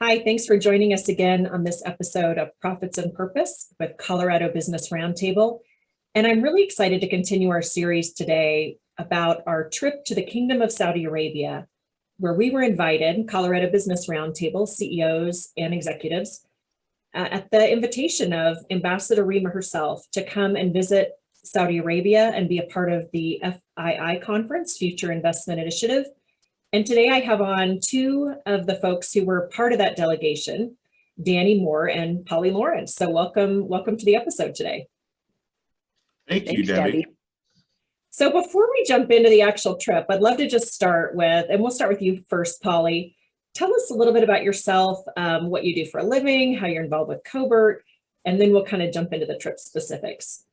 Hi, thanks for joining us again on this episode of Profits and Purpose with Colorado Business Roundtable. And I'm really excited to continue our series today about our trip to the Kingdom of Saudi Arabia, where we were invited, Colorado Business Roundtable, CEOs and executives, at the invitation of Ambassador Rima herself to come and visit Saudi Arabia and be a part of the FII Conference, Future Investment Initiative. And today I have on two of the folks who were part of that delegation, Danny Moore and Polly Lawrence. So welcome to the episode today. Thanks, Debbie. So before we jump into the actual trip, I'd love to just start with, and we'll start with you first, Polly. Tell us a little bit about yourself, what you do for a living, how you're involved with COBRT, and then we'll kind of jump into the trip specifics.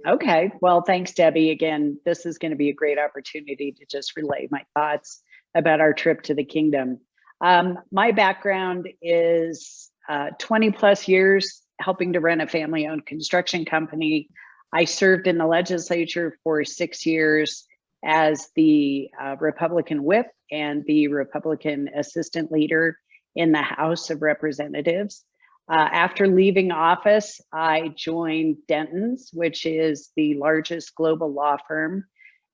Okay, well, thanks, Debbie. Again, this is going to be a great opportunity to just relay my thoughts about our trip to the kingdom. My background is 20 plus years helping to run a family-owned construction company. I served in the legislature for 6 years as the Republican whip and the Republican assistant leader in the House of Representatives. After leaving office, I joined Dentons, which is the largest global law firm,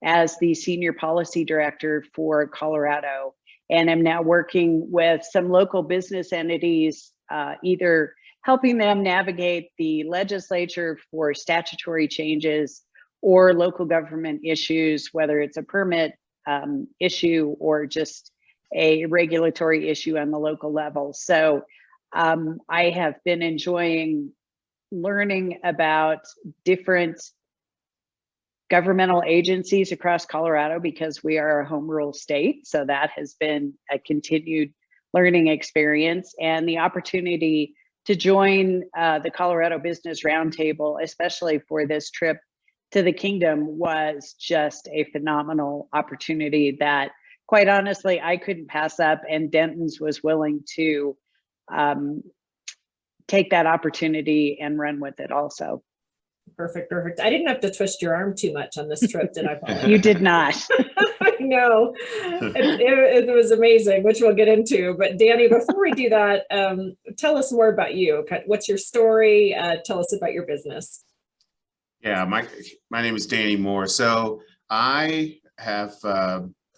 as the senior policy director for Colorado, and am now working with some local business entities, either helping them navigate the legislature for statutory changes or local government issues, whether it's a permit issue or just a regulatory issue on the local level. So I have been enjoying learning about different governmental agencies across Colorado because we are a home rule state. So that has been a continued learning experience, and the opportunity to join the Colorado Business Roundtable, especially for this trip to the kingdom, was just a phenomenal opportunity that, quite honestly, I couldn't pass up, and Dentons was willing to take that opportunity and run with it also. Perfect. I didn't have to twist your arm too much on this trip, did I, Polly? You did not. I know. It was amazing, which we'll get into. But Danny, before we do that, tell us more about you. What's your story? Tell us about your business. Yeah, my name is Danny Moore. So I have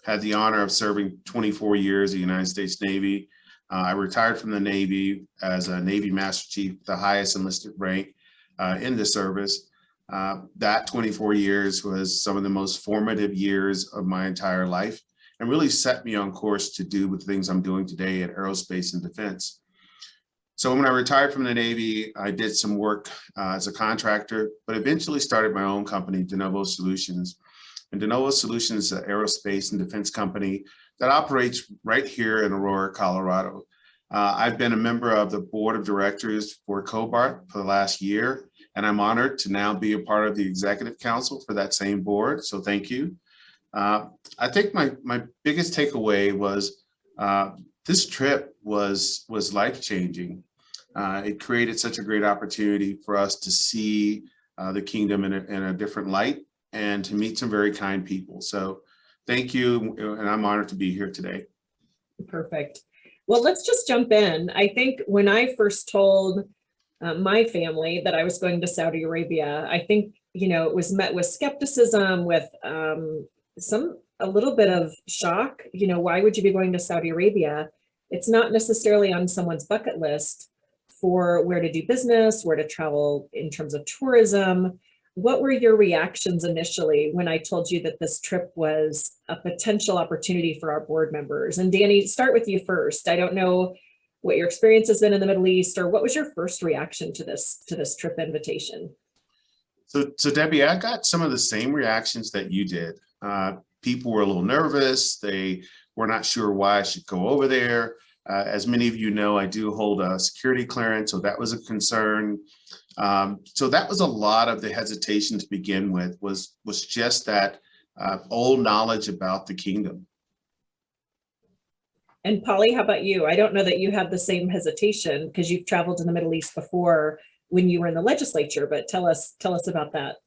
had the honor of serving 24 years in the United States Navy. I retired from the Navy as a Navy Master Chief, the highest enlisted rank in the service. That 24 years was some of the most formative years of my entire life and really set me on course to do the things I'm doing today at Aerospace and Defense. So when I retired from the Navy, I did some work as a contractor, but eventually started my own company, DeNOVO Solutions. And DeNOVO Solutions is an aerospace and defense company that operates right here in Aurora, Colorado. I've been a member of the board of directors for COBRT for the last year, and I'm honored to now be a part of the executive council for that same board, so thank you. I think my biggest takeaway was this trip was life-changing. It created such a great opportunity for us to see the kingdom in a different light and to meet some very kind people. So thank you, and I'm honored to be here today. Perfect. Well, let's just jump in. I think when I first told my family that I was going to Saudi Arabia, I think, it was met with skepticism, with a little bit of shock. Why would you be going to Saudi Arabia? It's not necessarily on someone's bucket list for where to do business, where to travel in terms of tourism. What were your reactions initially when I told you that this trip was a potential opportunity for our board members? And Danny, start with you first. I don't know what your experience has been in the Middle East, or what was your first reaction to this trip invitation? So Debbie, I got some of the same reactions that you did. People were a little nervous. They were not sure why I should go over there. As many of you know, I do hold a security clearance, so that was a concern. So that was a lot of the hesitation to begin with, was just that old knowledge about the kingdom. And Polly, how about you? I don't know that you had the same hesitation because you've traveled in the Middle East before when you were in the legislature, but tell us about that.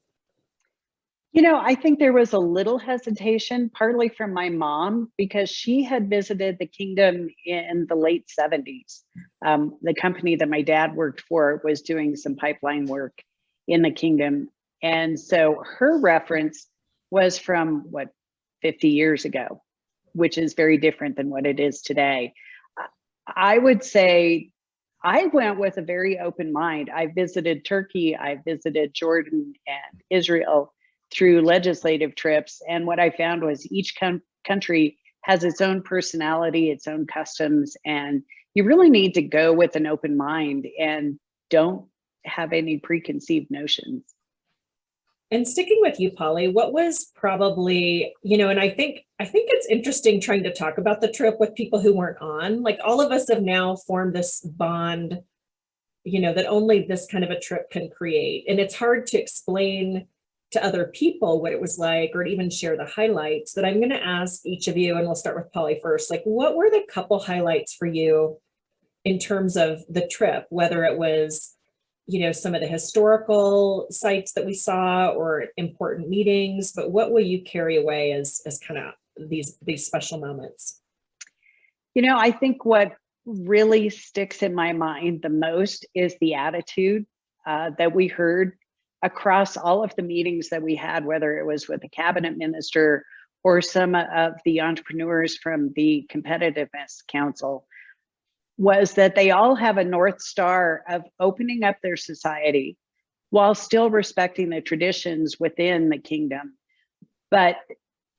You know, I think there was a little hesitation, partly from my mom, because she had visited the kingdom in the late 70s. The company that my dad worked for was doing some pipeline work in the kingdom. And so her reference was from, what, 50 years ago, which is very different than what it is today. I would say I went with a very open mind. I visited Turkey, I visited Jordan and Israel through legislative trips. And what I found was each country has its own personality, its own customs, and you really need to go with an open mind and don't have any preconceived notions. And sticking with you, Polly, what was probably, and I think it's interesting trying to talk about the trip with people who weren't on. Like, all of us have now formed this bond, that only this kind of a trip can create. And it's hard to explain to other people what it was like, or to even share the highlights. But I'm going to ask each of you, and we'll start with Polly first, like, what were the couple highlights for you in terms of the trip, whether it was, some of the historical sites that we saw or important meetings, but what will you carry away as kind of these special moments? I think what really sticks in my mind the most is the attitude that we heard across all of the meetings that we had, whether it was with the cabinet minister or some of the entrepreneurs from the Competitiveness Council, was that they all have a North Star of opening up their society while still respecting the traditions within the kingdom, but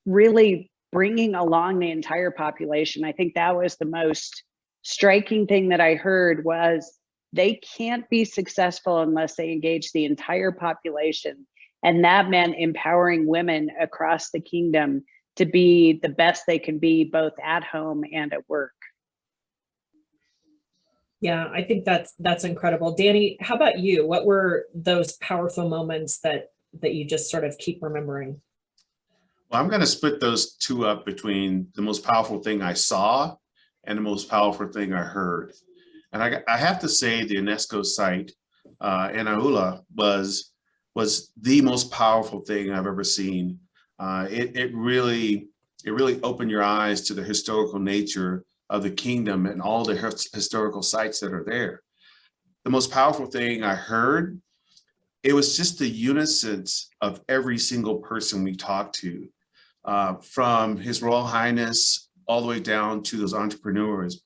really bringing along the entire population. I think that was the most striking thing that I heard, was they can't be successful unless they engage the entire population. And that meant empowering women across the kingdom to be the best they can be, both at home and at work. Yeah, I think that's incredible. Danny, how about you? What were those powerful moments that you just sort of keep remembering? Well, I'm going to split those two up between the most powerful thing I saw and the most powerful thing I heard. And I have to say the UNESCO site in Aula was the most powerful thing I've ever seen. It really opened your eyes to the historical nature of the kingdom and all the historical sites that are there. The most powerful thing I heard, it was just the unison of every single person we talked to, from His Royal Highness all the way down to those entrepreneurs.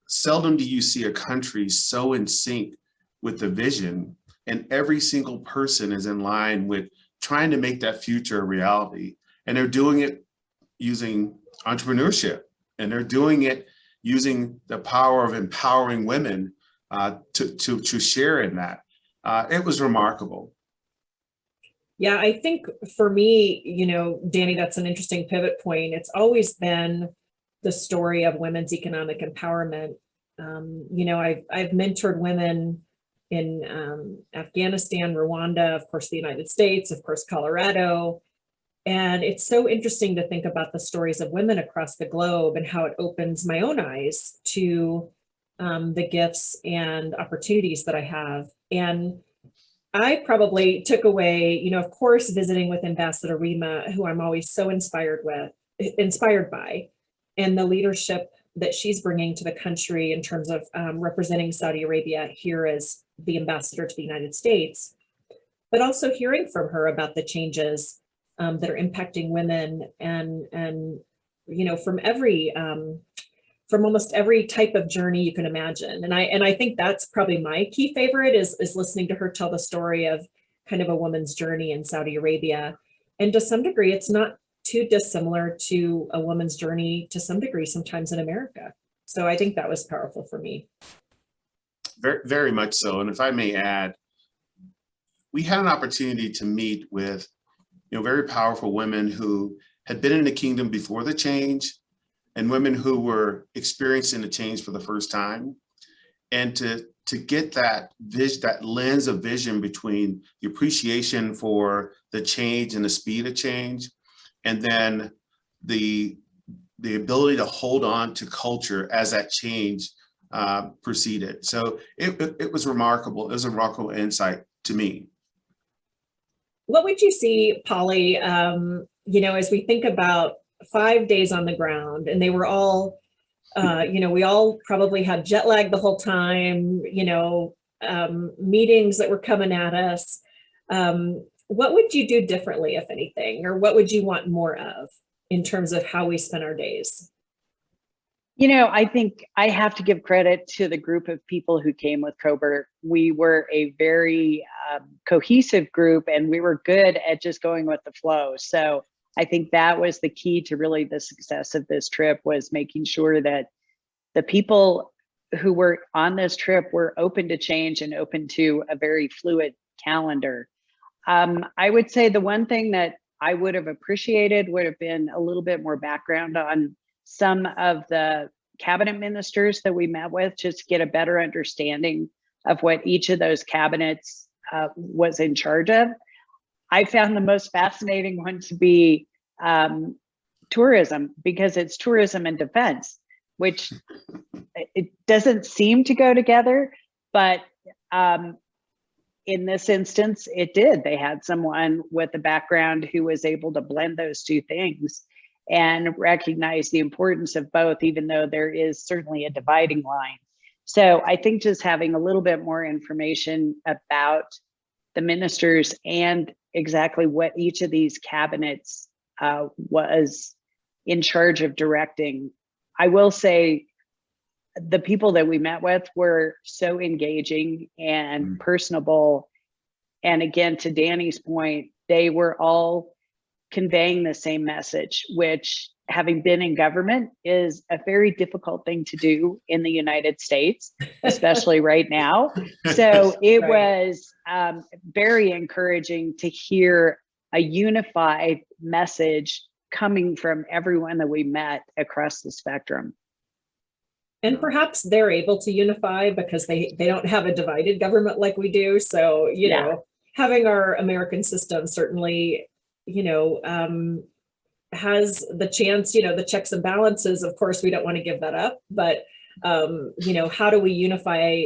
Seldom do you see a country so in sync with the vision, and every single person is in line with trying to make that future a reality. And they're doing it using entrepreneurship, and they're doing it using the power of empowering women to share in that. It was remarkable. Yeah, I think for me, Danny, that's an interesting pivot point. It's always been the story of women's economic empowerment. I've mentored women in Afghanistan, Rwanda, of course, the United States, of course, Colorado. And it's so interesting to think about the stories of women across the globe and how it opens my own eyes to the gifts and opportunities that I have. And I probably took away, of course, visiting with Ambassador Rima, who I'm always so inspired by, and the leadership that she's bringing to the country in terms of representing Saudi Arabia here as the ambassador to the United States, but also hearing from her about the changes that are impacting women and from almost every type of journey you can imagine. And I think that's probably my key favorite is listening to her tell the story of kind of a woman's journey in Saudi Arabia. And to some degree, it's not too dissimilar to a woman's journey to some degree sometimes in America. So I think that was powerful for me. Very, very much so. And if I may add, we had an opportunity to meet with very powerful women who had been in the kingdom before the change, and women who were experiencing the change for the first time. And to get that lens of vision between the appreciation for the change and the speed of change, and then the ability to hold on to culture as that change proceeded. So it was remarkable. It was a remarkable insight to me. What would you see, Polly, as we think about 5 days on the ground, and they were all, we all probably had jet lag the whole time, meetings that were coming at us. What would you do differently, if anything, or what would you want more of in terms of how we spend our days? I think I have to give credit to the group of people who came with COBRT. We were a very cohesive group, and we were good at just going with the flow. So I think that was the key to really the success of this trip, was making sure that the people who were on this trip were open to change and open to a very fluid calendar. I would say the one thing that I would have appreciated would have been a little bit more background on some of the cabinet ministers that we met with, just to get a better understanding of what each of those cabinets was in charge of. I found the most fascinating one to be tourism, because it's tourism and defense, which it doesn't seem to go together, but in this instance, it did. They had someone with a background who was able to blend those two things and recognize the importance of both, even though there is certainly a dividing line. So I think just having a little bit more information about the ministers and exactly what each of these cabinets was in charge of directing. I will say the people that we met with were so engaging and personable. And again, to Danny's point, they were all conveying the same message, which, having been in government, is a very difficult thing to do in the United States, especially right now. So it was very encouraging to hear a unified message coming from everyone that we met across the spectrum. And perhaps they're able to unify because they don't have a divided government like we do. So, having our American system certainly, has the chance, the checks and balances. Of course, we don't want to give that up, but, how do we unify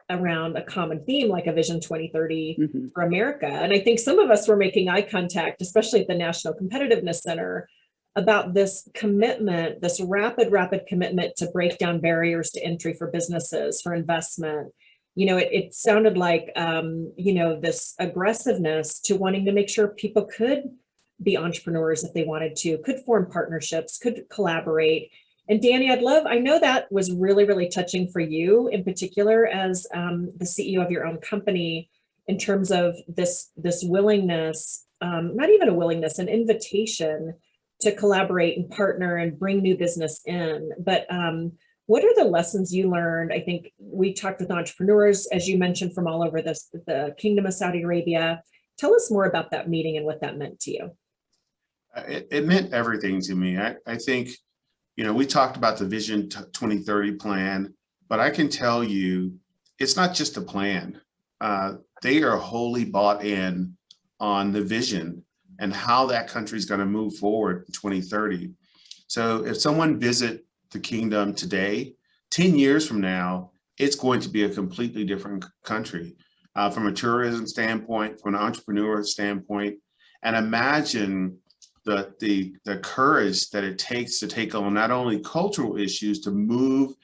around a common theme like a Vision 2030 for America? And I think some of us were making eye contact, especially at the National Competitiveness Center, about this commitment, this rapid commitment to break down barriers to entry for businesses, for investment. It sounded like, this aggressiveness to wanting to make sure people could be entrepreneurs if they wanted to, could form partnerships, could collaborate. And Danny, I know that was really, really touching for you in particular as the CEO of your own company, in terms of this willingness, not even a willingness, an invitation to collaborate and partner and bring new business in. But what are the lessons you learned? I think we talked with entrepreneurs, as you mentioned, from all over the Kingdom of Saudi Arabia. Tell us more about that meeting and what that meant to you. It meant everything to me. I think, we talked about the Vision 2030 plan, but I can tell you, it's not just a plan. They are wholly bought in on the vision and how that country is going to move forward in 2030. So if someone visit the kingdom today, 10 years from now, it's going to be a completely different country from a tourism standpoint, from an entrepreneur standpoint. And imagine the courage that it takes to take on not only cultural issues to move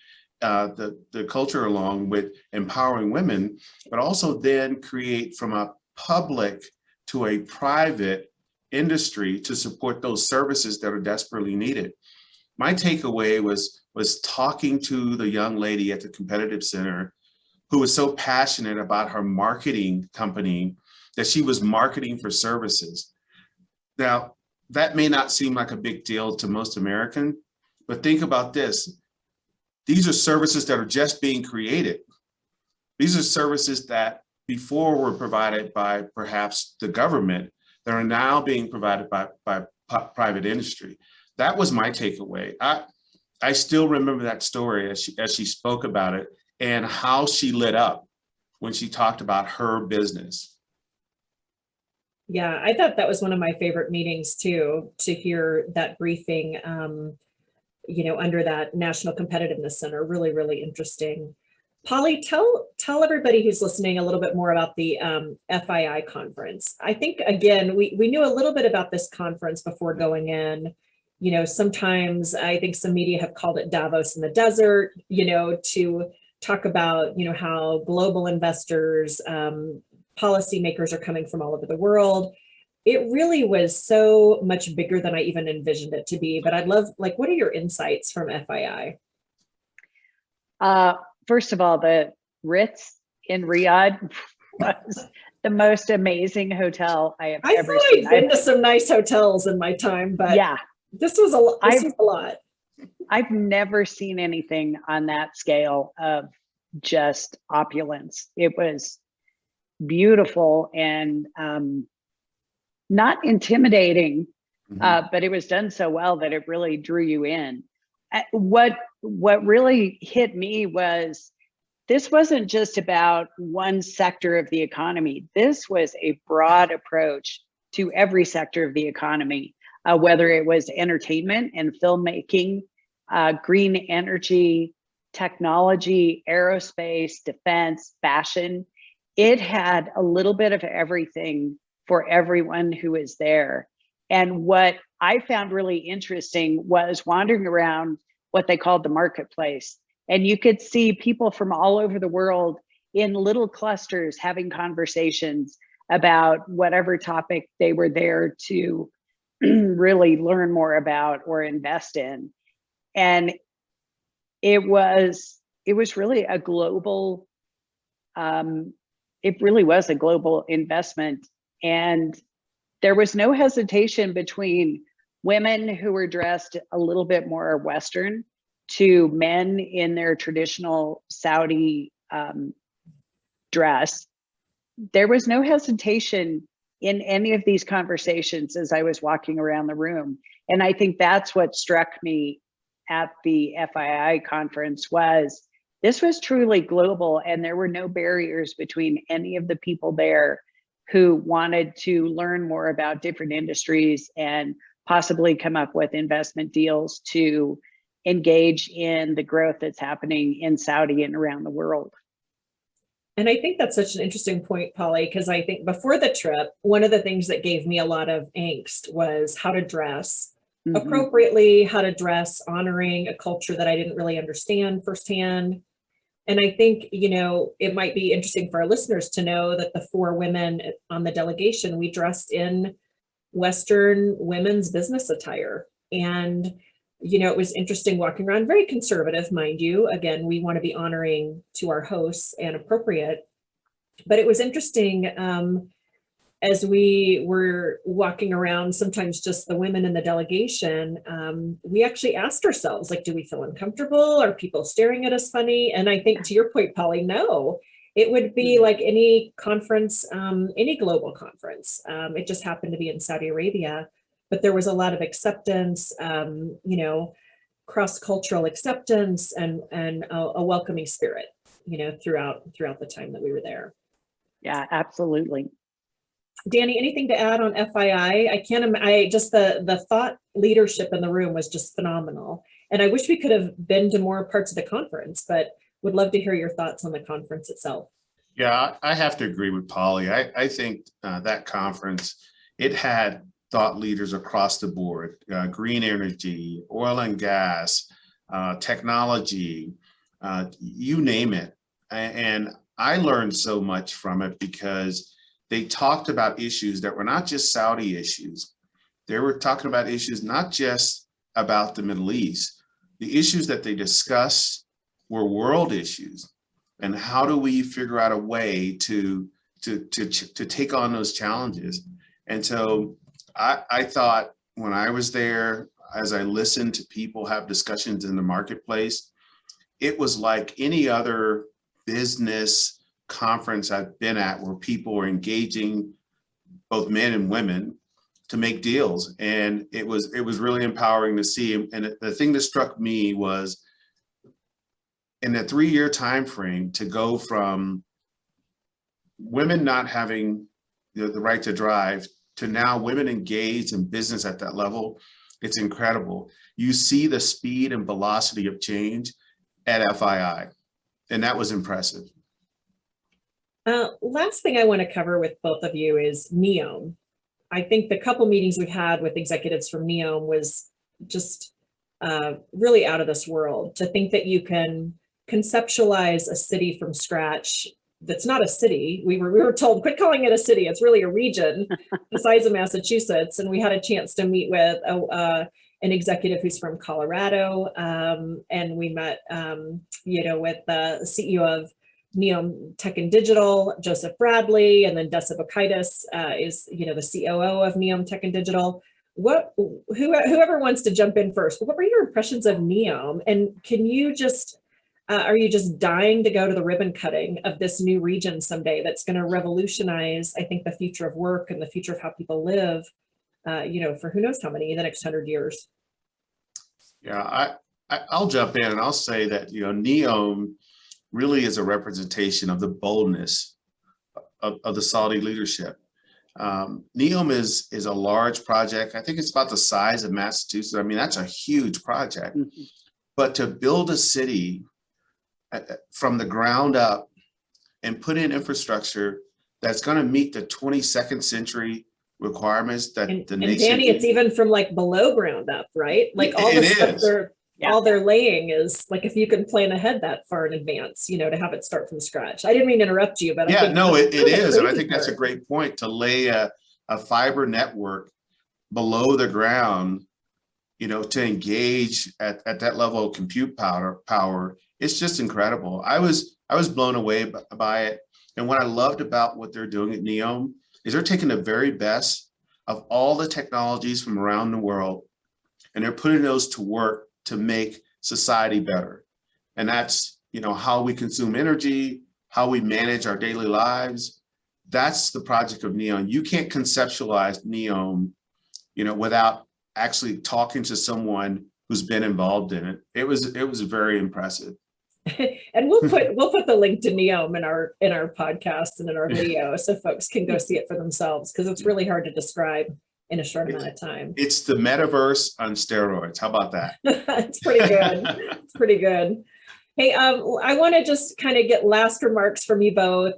the culture along with empowering women, but also then create from a public to a private industry to support those services that are desperately needed. My takeaway was talking to the young lady at the Competitive Center who was so passionate about her marketing company that she was marketing for services. Now, that may not seem like a big deal to most Americans, but think about this. These are services that are just being created. These are services that before were provided by perhaps the government that are now being provided by private industry. That was my takeaway. I still remember that story as she spoke about it and how she lit up when she talked about her business. Yeah, I thought that was one of my favorite meetings too, to hear that briefing, under that National Competitiveness Center. Really, really interesting. Polly, tell everybody who's listening a little bit more about the FII conference. I think, again, we knew a little bit about this conference before going in. You know, sometimes I think some media have called it Davos in the desert, you know, to talk about, you know, how global investors, policymakers are coming from all over the world. It really was so much bigger than I even envisioned it to be. But I'd love, like, what are your insights from FII? First of all, the Ritz in Riyadh was the most amazing hotel I have ever seen. I've been to some nice hotels in my time, but yeah, this was a lot. I've never seen anything on that scale of just opulence. It was beautiful and not intimidating, but it was done so well that it really drew you in. What really hit me was this wasn't just about one sector of the economy. This was a broad approach to every sector of the economy, whether it was entertainment and filmmaking, green energy, technology, aerospace, defense, fashion. It had a little bit of everything for everyone who was there. And what I found really interesting was wandering around what they called the marketplace. And you could see people from all over the world in little clusters having conversations about whatever topic they were there to really learn more about or invest in. And it was really a global, it really was a global investment. And there was no hesitation between women who were dressed a little bit more Western to men in their traditional Saudi dress. There was no hesitation in any of these conversations as I was walking around the room. And I think that's what struck me at the FII conference was this was truly global and there were no barriers between any of the people there who wanted to learn more about different industries and possibly come up with investment deals to engage in the growth that's happening in Saudi and around the world. And I think that's such an interesting point, Polly, because I think before the trip, one of the things that gave me a lot of angst was how to dress appropriately, how to dress, honoring a culture that I didn't really understand firsthand. And I think, you know, it might be interesting for our listeners to know that the 4 women on the delegation, we dressed in Western women's business attire. And, you know, it was interesting walking around, very conservative, mind you. Again, we want to be honoring to our hosts and appropriate. But it was interesting as we were walking around, sometimes just the women in the delegation, we actually asked ourselves, like, do we feel uncomfortable? Are people staring at us funny? And I think to your point, Polly, no, it would be like any conference, any global conference. It just happened to be in Saudi Arabia, but there was a lot of acceptance, you know, cross-cultural acceptance and a welcoming spirit, you know, throughout the time that we were there. Yeah, absolutely. Danny, anything to add on FII? I just the thought leadership in the room was just phenomenal. And I wish we could have been to more parts of the conference, but would love to hear your thoughts on the conference itself. Yeah, I have to agree with Polly. I think that conference, it had thought leaders across the board, green energy, oil and gas, technology, you name it. And I learned so much from it because they talked about issues that were not just Saudi issues. They were talking about issues not just about the Middle East. The issues that they discussed were world issues. And how do we figure out a way to take on those challenges? And so I thought when I was there, as I listened to people have discussions in the marketplace, it was like any other business conference I've been at where people are engaging both men and women to make deals. And it was really empowering to see. And the thing that struck me was in a 3-year time frame to go from women not having the right to drive to now women engaged in business at that level. It's incredible. You see the speed and velocity of change at FII. And that was impressive. Last thing I want to cover with both of you is NEOM. I think the couple meetings we've had with executives from NEOM was just really out of this world. To think that you can conceptualize a city from scratch that's not a city. We were told, quit calling it a city. It's really a region the size of Massachusetts. And we had a chance to meet with an executive who's from Colorado. And we met, with the CEO of NEOM Tech and Digital, Joseph Bradley, and then Dessa Bokaitis is, the COO of NEOM Tech and Digital. Whoever wants to jump in first, what were your impressions of NEOM? And can you just, are you just dying to go to the ribbon cutting of this new region someday that's going to revolutionize, I think, the future of work and the future of how people live, for who knows how many, the next 100 years? Yeah, I'll jump in and I'll say that, NEOM really is a representation of the boldness of the Saudi leadership. NEOM is a large project. I think it's about the size of Massachusetts. I mean, that's a huge project. Mm-hmm. But to build a city from the ground up and put in infrastructure that's going to meet the 22nd century requirements that the nation. And Danny, it's even from like below ground up, right? Like all the stuff all they're laying is like, if you can plan ahead that far in advance, to have it start from scratch. I didn't mean to interrupt you, but yeah, no, it is. And I think that's a great point, to lay a fiber network below the ground, to engage at that level of compute power. It's just incredible. I was blown away by it. And what I loved about what they're doing at NEOM is they're taking the very best of all the technologies from around the world, and they're putting those to work to make society better. And that's, how we consume energy, how we manage our daily lives. That's the project of NEOM. You can't conceptualize NEOM, without actually talking to someone who's been involved in it. It was very impressive. And we'll put the link to NEOM in our podcast and in our video so folks can go see it for themselves, because it's really hard to describe in a short amount of time. It's the metaverse on steroids. How about that? It's pretty good. It's pretty good. Hey, I want to just kind of get last remarks from you both.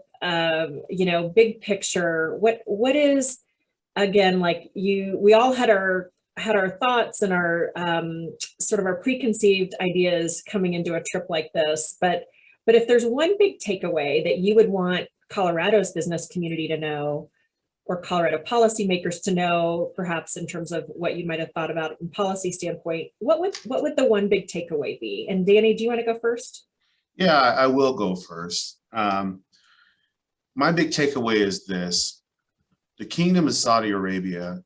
Big picture. What is, again, like we all had our thoughts and our sort of our preconceived ideas coming into a trip like this. But if there's one big takeaway that you would want Colorado's business community to know, or Colorado policymakers to know, perhaps in terms of what you might have thought about from policy standpoint, what would the one big takeaway be? And Danny, do you want to go first? Yeah, I will go first. My big takeaway is this: the Kingdom of Saudi Arabia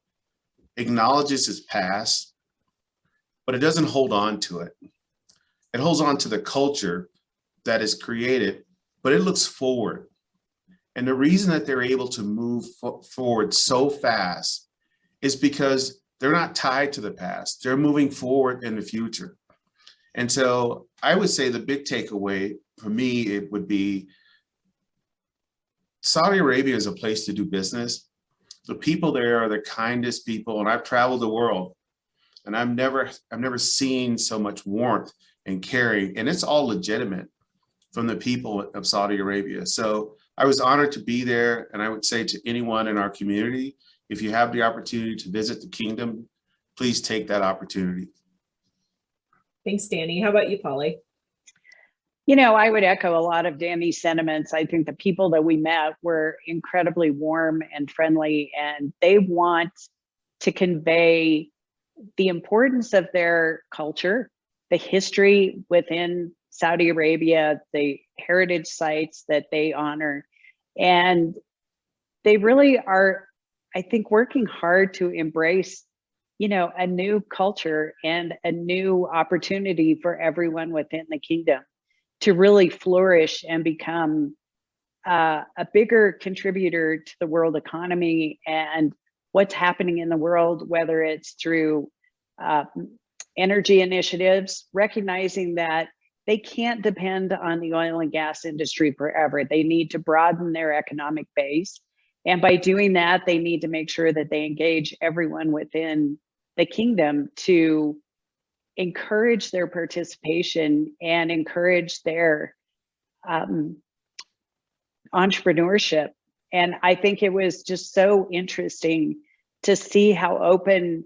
acknowledges its past, but it doesn't hold on to it. It holds on to the culture that is created, but it looks forward. And the reason that they're able to move forward so fast is because they're not tied to the past. They're moving forward in the future. And so I would say the big takeaway for me, it would be Saudi Arabia is a place to do business. The people there are the kindest people, and I've traveled the world, and I've never seen so much warmth and caring, and it's all legitimate from the people of Saudi Arabia. So I was honored to be there, and I would say to anyone in our community, if you have the opportunity to visit the kingdom, please take that opportunity. Thanks, Danny. How about you, Polly? I would echo a lot of Danny's sentiments. I think the people that we met were incredibly warm and friendly, and they want to convey the importance of their culture, the history within Saudi Arabia, the heritage sites that they honor. And they really are, I think, working hard to embrace, a new culture and a new opportunity for everyone within the kingdom to really flourish and become a bigger contributor to the world economy and what's happening in the world, whether it's through energy initiatives, recognizing that they can't depend on the oil and gas industry forever. They need to broaden their economic base. And by doing that, they need to make sure that they engage everyone within the kingdom to encourage their participation and encourage their entrepreneurship. And I think it was just so interesting to see how open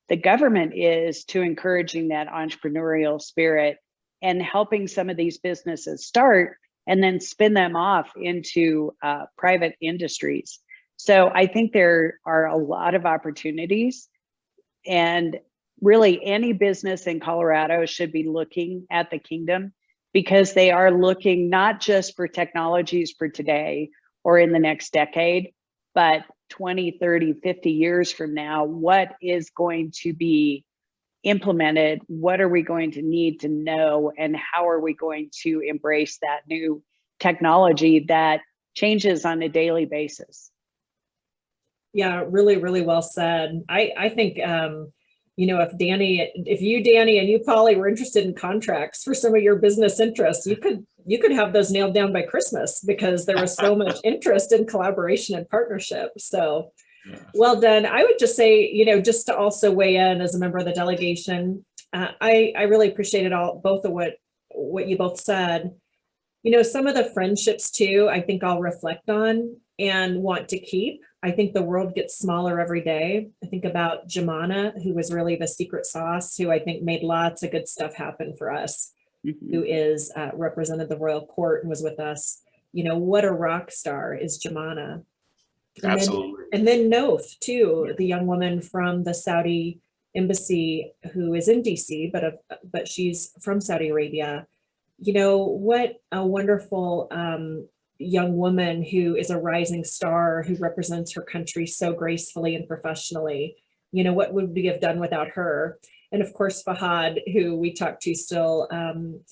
the government is to encouraging that entrepreneurial spirit and helping some of these businesses start and then spin them off into private industries. So I think there are a lot of opportunities, and really any business in Colorado should be looking at the Kingdom, because they are looking not just for technologies for today or in the next decade, but 20, 30, 50 years from now, what is going to be implemented? What are we going to need to know? And how are we going to embrace that new technology that changes on a daily basis? Yeah, really, really well said. I think, you know, if you, Danny, and you, Polly, were interested in contracts for some of your business interests, you could have those nailed down by Christmas, because there was so much interest in collaboration and partnership. So well done. I would just say, you know, just to also weigh in as a member of the delegation, I really appreciated both of what you both said. You know, some of the friendships too, I think I'll reflect on and want to keep. I think the world gets smaller every day. I think about Jemana, who was really the secret sauce, who I think made lots of good stuff happen for us, who is represented the royal court and was with us. You know, what a rock star is Jemana. Absolutely. And then Nof too, the young woman from the Saudi embassy who is in DC, but she's from Saudi Arabia. You know, what a wonderful young woman who is a rising star, who represents her country so gracefully and professionally. You know, what would we have done without her? And of course, Fahad, who we talk to still,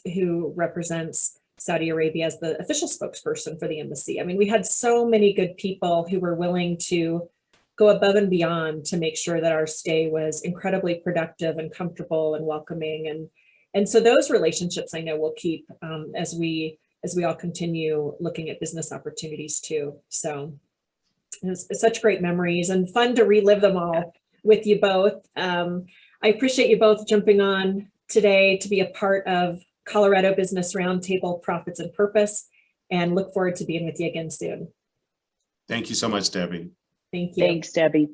who represents Saudi Arabia as the official spokesperson for the embassy. I mean, we had so many good people who were willing to go above and beyond to make sure that our stay was incredibly productive and comfortable and welcoming. And so those relationships I know we'll keep as we all continue looking at business opportunities too. So it's such great memories and fun to relive them all with you both. I appreciate you both jumping on today to be a part of Colorado Business Roundtable Profits and Purpose, and look forward to being with you again soon. Thank you so much, Debbie. Thank you. Thanks, Debbie.